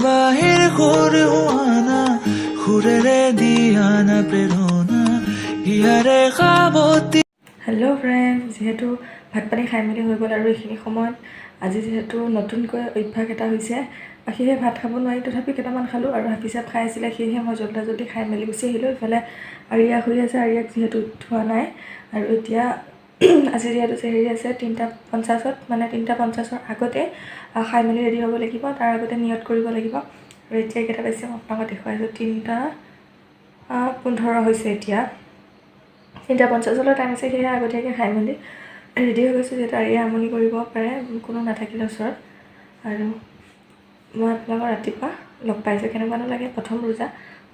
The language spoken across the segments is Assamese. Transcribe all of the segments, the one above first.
বাহিৰ সুৰ হোৱানা সুৰেৰে দিয়ানা প্ৰেৰণা ইয়াৰে সাৱতি। হেল্ল' ফ্ৰেণ্ড, যিহেতু ভাত পানী খাই মেলি হৈ গ'ল আৰু এইখিনি সময়ত আজি যিহেতু নতুনকৈ অভ্যাস এটা হৈছে, সেয়েহে ভাত খাব নোৱাৰি, তথাপি কেইটামান খালোঁ আৰু হাফিচাপ খাই আছিলে, সেয়েহে মই জল্দি খাই মেলি গুচি আহিলোঁ। ইফালে আৰিয়া শুই আছে, আৰিয়াক যিহেতু উঠোৱা নাই আৰু এতিয়া আজি যিহেতু চেহেৰি আছে 3:50, মানে 3:50ৰ আগতে খাই মেলি ৰেডি হ'ব লাগিব, তাৰ আগতে নিয়ত কৰিব লাগিব। আৰু এতিয়া কেইটা পাইছে মই আপোনালোকক দেখুৱাইছোঁ, 3:15 হৈছে এতিয়া। 3:50 টাইম আছে, সেয়ে আগতীয়াকৈ খাই মেলি ৰেডি হৈ গৈছোঁ, যিহেতু আৰিয়া আমনি কৰিব পাৰে কোনো নাথাকিলে ওচৰত। আৰু মই আপোনালোকক ৰাতিপুৱা লগ পাইছোঁ, কেনেকুৱানো লাগে প্ৰথম ৰোজা,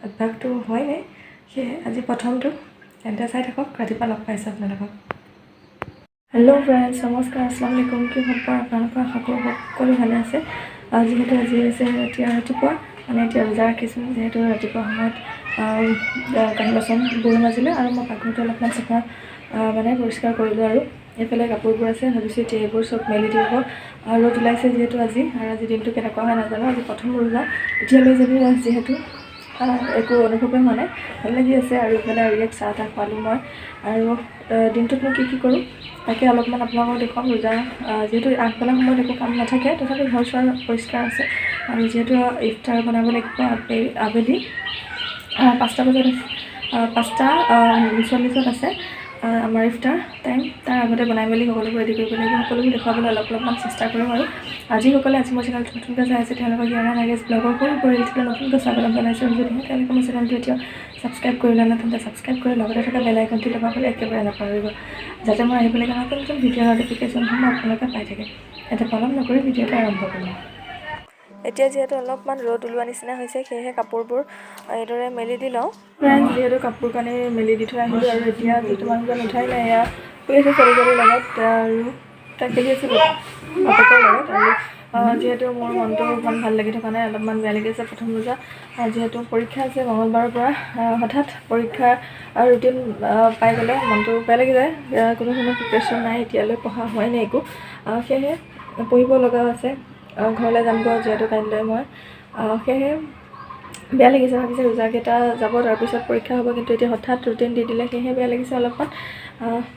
অভ্যাসটো হয় নাই, সেয়ে আজি প্ৰথমটো তেন্তে চাই থাকক, ৰাতিপুৱা লগ পাইছোঁ আপোনালোকক। হেল্ল' ফ্ৰেণ্ডছ, নমস্কাৰ, আসসালামু আলাইকুম। কি খবৰ আপোনালোকৰ? আশা কৰোঁ সকলো ভালে আছে। যিহেতু আজি আছে এতিয়া ৰাতিপুৱা, মানে এতিয়া ৰোজা ৰাখিছোঁ, যিহেতু ৰাতিপুৱা সময়ত কাঁহী বাচন বৈ মাজিলে আৰু মই পাকঘৰটো অলপমান চাফা মানে পৰিষ্কাৰ কৰিলোঁ। আৰু এইফালে কাপোৰবোৰ আছে, ভাবিছোঁ এতিয়া এইবোৰ চব মেলি দিব। ৰ'দ ওলাইছে যিহেতু আজি, আৰু আজি দিনটো কেনেকুৱা হয় নাজানো, আজি প্ৰথম ৰোজা এতিয়ালৈ যিহেতু একো অনুভৱেই হোৱা নাই, ভাল লাগি আছে। আৰু ইফালে আৰিয়াক চাহ তাহ খোৱালোঁ মই, আৰু দিনটোত মই কি কৰোঁ তাকে অলপমান আপোনালোকক দেখুৱাম। ৰোজা যিহেতু আগবেলা সময়ত একো কাম নাথাকে, তথাপি ঘৰ চৰ পৰিষ্কাৰ আছে, আৰু যিহেতু ইফতাৰ বনাব লাগিব আবেলি 5টা বজাত, 5:40 আছে আমাৰ ইফতাৰ টাইম। তাৰ আগতে বনাই মেলি সকলোবোৰ ৰেডি কৰিব লাগিব, সকলোবোৰ দেখুৱাবলৈ অলপমান চেষ্টা কৰিম। আৰু আজি মোৰ চেনেলটো নতুনকৈ চাই আছে, তেওঁলোকক ইয়াৰ নাগেজ ব্লগৰ পৰিচিত নতুনকৈ স্বাগতম জনাইছোঁ। আৰু যদিহে তেওঁলোকে মোৰ চেনেলটো এতিয়া ছাবস্ক্ৰাইব কৰিলে নাই, তেন্তে ছাবস্ক্ৰাইব কৰি লগতে থকা বেল আইকনটো দবাবলৈ একেবাৰে নাপাহৰিব, যাতে মই আহিবলগীয়া নতুন ভিডিঅ' ন'টিফিকেশ্যনসমূহ আপোনালোকে পাই থাকে। এতিয়া পলম নকৰি ভিডিঅ'টো আৰম্ভ কৰিম। এতিয়া যিহেতু অলপমান ৰ'দ ওলোৱা নিচিনা হৈছে, সেয়েহে কাপোৰবোৰ এইদৰে মেলি দি লওঁ। যিহেতু কাপোৰ কানি মেলি দি থৈ আহিলোঁ, আৰু এতিয়া যিহেতু মানুহজন উঠাই নাই, এয়া শুই আছে ছোৱালীজনীৰ লগত, আৰু তাক খেলি আছে বাপেকৰ লগত। আৰু যিহেতু মোৰ মনটো ইমান ভাল লাগি থকা নাই, অলপমান বেয়া লাগি আছে। প্ৰথম ৰোজা যিহেতু পৰীক্ষা আছে মঙলবাৰৰ পৰা, হঠাৎ পৰীক্ষাৰ ৰুটিন পাই গ'লে মনটো বেয়া লাগি যায়। কোনো ধৰণৰ প্ৰিপাৰেশ্যন নাই, এতিয়ালৈ পঢ়া হোৱাই নাই একো, সেয়েহে পঢ়িব লগা আছে। ঘৰলৈ যামগৈ যিহেতু কাইলৈ মই, সেয়েহে বেয়া লাগিছে। ভাবিছে ৰোজাকেইটা যাব, তাৰপিছত পৰীক্ষা হ'ব, কিন্তু এতিয়া হঠাৎ ৰুটিন দি দিলে, সেয়েহে বেয়া লাগিছে অলপমান।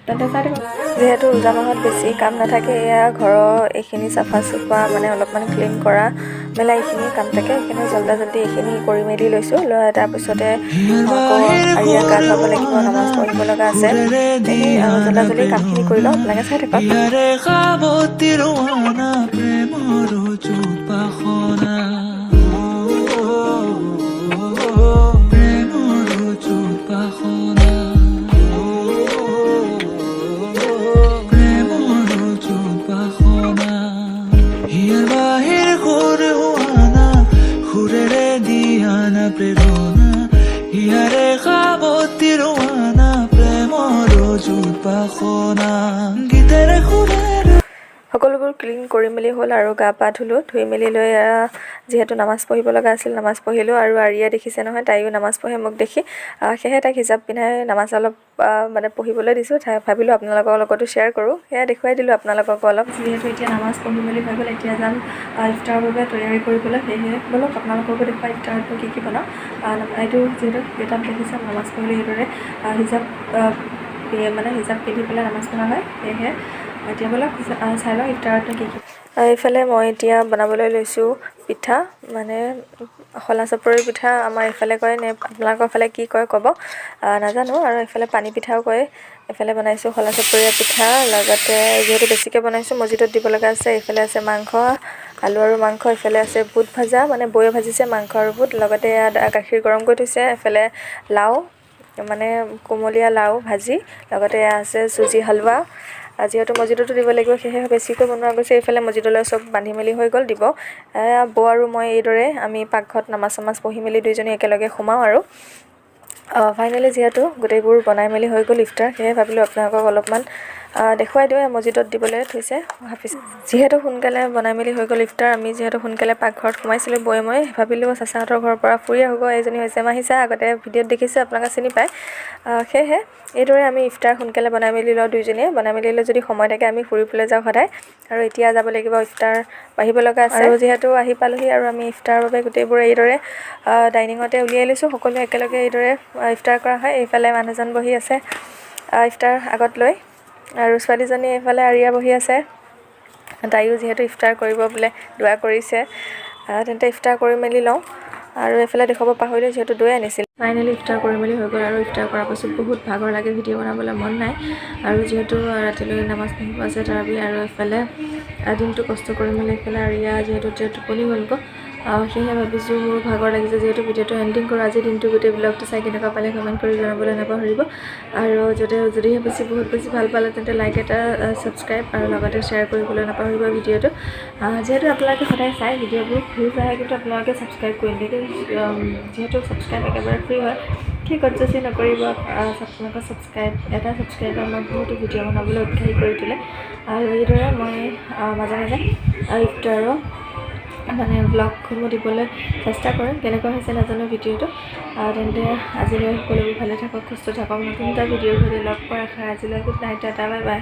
তাতে চাই থাকক। যিহেতু ৰোজা মাহত বেছি কাম নাথাকে, এয়া ঘৰৰ এইখিনি চাফা চুফা, মানে অলপমান ক্লিন কৰা মেলা এইখিনি কাম থাকে, সেইখিনি জল্দি এইখিনি কৰি মেলি লৈছোঁ। তাৰপিছতে আকৌ আৰিয়াক গা ধুৱাব লাগিব, নামাজ পঢ়িব লগা আছে, জল্দি কামখিনি কৰি লওঁ, আপোনালোকে চাই থাকক। প্ৰেৰণা ইয়াৰে সাৱতি ৰোৱানা প্ৰেমৰ জোপাখনা গীতেৰে সুৰেৰে। সকলোবোৰ ক্লিন কৰি মেলি হ'ল, আৰু গা পা ধুলোঁ, ধুই মেলি লৈ যিহেতু নামাজ পঢ়িব লগা আছিল, নামাজ পঢ়িলোঁ। আৰু আৰিয়া দেখিছে নহয়, তাইও নামাজ পঢ়ে মোক দেখি, সেয়েহে তাইক হিজাপ পিন্ধাই নামাজ অলপ মানে পঢ়িবলৈ দিছোঁ। ভাবিলোঁ আপোনালোকৰ লগতো শ্বেয়াৰ কৰোঁ, সেয়া দেখুৱাই দিলোঁ আপোনালোকক অলপ। যিহেতু এতিয়া নামাজ পঢ়ি মেলি হৈ গ'ল, এতিয়া যাম ইফতাৰৰ বাবে তৈয়াৰী কৰিবলৈ, সেয়েহে ব'লক আপোনালোককো দেখুৱাই ইফতাৰটো কি কি বনাওঁ। এইটো যিহেতু কেইটাত দেখিছে, নামাজ পঢ়িলে এইদৰে হিজাপ পিন্ধি পেলাই নামাজ পঢ়া হয়, সেয়েহে এতিয়া ব'লক চাই লওঁ ইফতাৰটো কি কি। এইফালে মই এতিয়া বনাবলৈ লৈছোঁ পিঠা, মানে খলা চাপৰি পিঠা আমাৰ এইফালে কয়, নে আপোনালোকৰ ফালে কি কয় ক'ব, নাজানো। আৰু এইফালে পানী পিঠাও কয়। এইফালে বনাইছোঁ খলা চাপৰীয়া পিঠা, লগতে যিহেতু বেছিকৈ বনাইছোঁ মছজিদত দিব লগা আছে। এইফালে আছে মাংস, আলু আৰু মাংস, এইফালে আছে বুট ভাজা, মানে বৌয়ে ভাজিছে মাংস আৰু বুট, লগতে গাখীৰ গৰম কৰি থৈছে। এইফালে লাও, মানে কোমলীয়া লাও ভাজি, লগতে আছে চুজি হালোৱা। যিহেতু মছজিদতো দিব লাগিব, সেয়েহে বেছিকৈ বনোৱা গৈছে। এইফালে মছজিদলৈ চব বান্ধি মেলি হৈ গ'ল, দিব। বৌ আৰু মই এইদৰে আমি পাকঘৰত নামাজ পঢ়ি মেলি দুইজনী একেলগে সোমাওঁ। আৰু ফাইনেলি যিহেতু গোটেইবোৰ বনাই মেলি হৈ গ'ল ইফতাৰ, সেয়ে ভাবিলোঁ আপোনালোকক অলপমান দেখুৱাই দিওঁ মছজিদত দিবলৈ থৈছে হাফিজ যিহেতু সোনকালে বনাই মেলি হৈ গ'ল ইফতাৰ আমি যিহেতু সোনকালে পাকঘৰত সোমাইছিলোঁ বৈ মই ভাবিলোঁ চাচাহঁতৰ ঘৰৰ পৰা ফুৰি আহোঁ এইজনী হৈছে মাহিছা আগতে ভিডিঅ'ত দেখিছোঁ আপোনালোকে চিনি পায় সেয়েহে এইদৰে আমি ইফতাৰ সোনকালে বনাই মেলি লওঁ দুইজনীয়ে বনাই মেলি লৈ যদি সময় থাকে আমি ফুৰিবলৈ যাওঁ সদায় আৰু এতিয়া যাব লাগিব ইফতাৰ বাঢ়িব লগা আছে আৰু যিহেতু আহি পালোহি আৰু আমি ইফতাৰৰ বাবে গোটেইবোৰ এইদৰে ডাইনিঙতে উলিয়াই লৈছোঁ সকলোৱে একেলগে এইদৰে ইফতাৰ কৰা হয় এইফালে মানুহজন বহি আছে ইফতাৰ আগত লৈ আৰু ছোৱালীজনী এইফালে আৰিয়া বহি আছে তাইও যিহেতু ইফতাৰ কৰিব বোলে দোৱা কৰিছে তেন্তে ইফতাৰ কৰি মেলি লওঁ আৰু এইফালে দেখুৱাব পাহৰিলোঁ যিহেতু দৈ আনিছিল ফাইনেলি ইফতাৰ কৰি মেলি হৈ গ'ল আৰু ইফতাৰ কৰাৰ পাছত বহুত ভাগৰ লাগে ভিডিঅ' বনাবলৈ মন নাই আৰু যিহেতু ৰাতিলৈ নামাজ পঢ়িব আছে তাৰাবি আৰু এইফালে দিনটো কষ্ট কৰি মেলি এইফালে আৰিয়া যিহেতু এতিয়া টোপনি গ'লগৈ সেয়েহে ভাবিছোঁ মোৰ ভাগৰ লাগিছে যিহেতু ভিডিঅ'টো এণ্ডিং কৰোঁ আজিৰ দিনটো গোটেই ব্লগটো চাই কেনেকুৱা পালে কমেণ্ট কৰি জনাবলৈ নাপাহৰিব আৰু যদিহে বহুত বেছি ভাল পালে তেন্তে লাইক এটা ছাবস্ক্ৰাইব আৰু লগতে শ্বেয়াৰ কৰিবলৈ নাপাহৰিব ভিডিঅ'টো যিহেতু আপোনালোকে সদায় চাই ভিডিঅ'বোৰ ভিউজ আহে কিন্তু আপোনালোকে ছাবস্ক্ৰাইব কৰি নিদিয়ে যিহেতু ছাবস্ক্ৰাইব একেবাৰে ফ্ৰী হয় ঠিক কনজেচি নকৰিব আপোনালোকৰ এটা ছাবস্ক্ৰাইবাৰ মই বহুতো ভিডিঅ' বনাবলৈ উৎসাহী কৰি তোলে আৰু এইদৰে মই মাজে মাজে ইফতাৰৰ মানে ব্লগসমূহ দিবলৈ চেষ্টা কৰিম কেনেকুৱা হৈছে নাজানো ভিডিঅ'টো তেন্তে আজিলৈ সকলোবোৰ ভালে থাকক সুস্থ থাকক নতুন এটা ভিডিঅ'ৰ সৈতে লগ পোৱাৰ আশা আজিলৈ good night tata bye bye